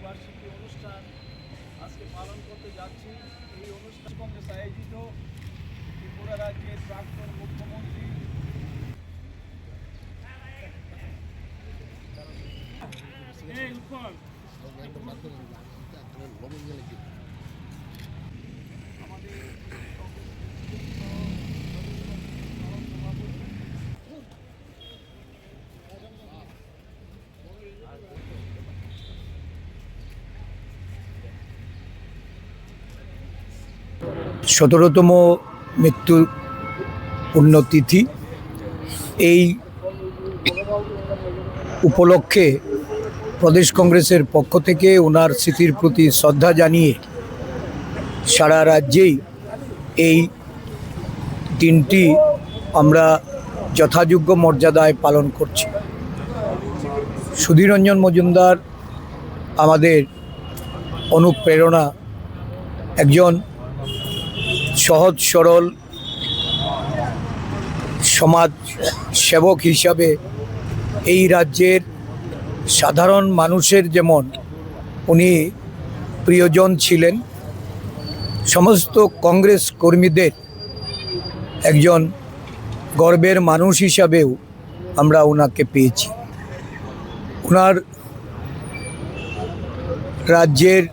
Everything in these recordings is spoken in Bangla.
বার্ষিকী অনুষ্ঠান আজকে পালন করতে যাচ্ছি। এই অনুষ্ঠান কংগ্রেস আয়োজিত ত্রিপুরা রাজ্যের প্রাক্তন মুখ্যমন্ত্রী সতেরোতম মৃত্যুর পুণ্যতিথি। এই উপলক্ষে প্রদেশ কংগ্রেসের পক্ষ থেকে ওনার স্মৃতির প্রতি শ্রদ্ধা জানিয়ে সারা রাজ্যেই এই দিনটি আমরা যথাযোগ্য মর্যাদায় পালন করছি। সুধীররঞ্জন মজুমদার আমাদের অনুপ্রেরণা, একজন সহজ সরল সমাজ সেবক হিসাবে এই রাজ্যের সাধারণ মানুষের যেমন উনি প্রিয়জন ছিলেন, সমস্ত কংগ্রেস কর্মীদের একজন গর্বের মানুষ হিসাবেও আমরা ওনাকে পেয়েছি। ওনার রাজ্যের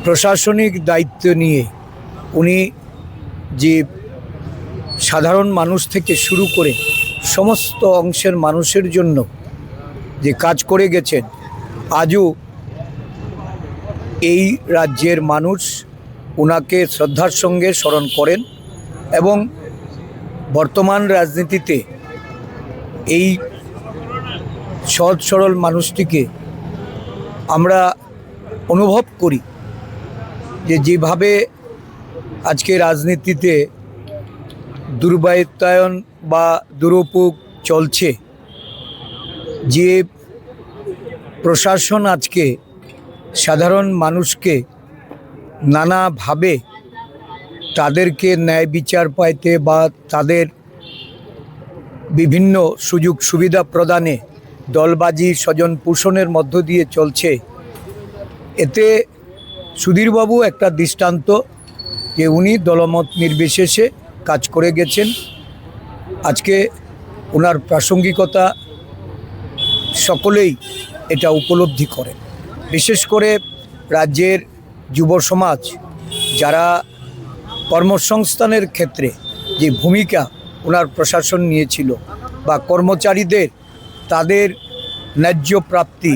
প্রশাসনিক দায়িত্ব নিয়ে উনি যে সাধারণ মানুষ থেকে শুরু করে সমস্ত অংশের মানুষের জন্য যে কাজ করে গেছেন, আজও এই রাজ্যের মানুষ ওনাকে শ্রদ্ধার সঙ্গে স্মরণ করেন এবং বর্তমান রাজনীতিতে এই সহজ সরল মানুষটিকে আমরা অনুভব করি যে যেভাবে আজকে রাজনীতিতে দুর্বৃত্তায়ন বা দুরুপয়োগ চলছে, যে প্রশাসন আজকে সাধারণ মানুষকে নানাভাবে তাদেরকে ন্যায় বিচার পাইতে বা তাদের বিভিন্ন সুযোগ সুবিধা প্রদানে দলবাজি স্বজন পোষণের মধ্য দিয়ে চলছে, এতে সুধীরবাবু একটা দৃষ্টান্ত যে উনি দলমত নির্বিশেষে কাজ করে গেছেন। আজকে ওনার প্রাসঙ্গিকতা সকলেই এটা উপলব্ধি করেন। বিশেষ করে রাজ্যের যুব সমাজ যারা কর্মসংস্থানের ক্ষেত্রে যে ভূমিকা ওনার প্রশাসন নিয়েছিল বা কর্মচারীদের তাদের ন্যায্য প্রাপ্তি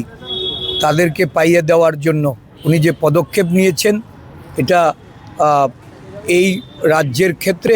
তাদেরকে পাইয়ে দেওয়ার জন্য উনি যে পদক্ষেপ নিয়েছেন, এটা এই রাজ্যের ক্ষেত্রে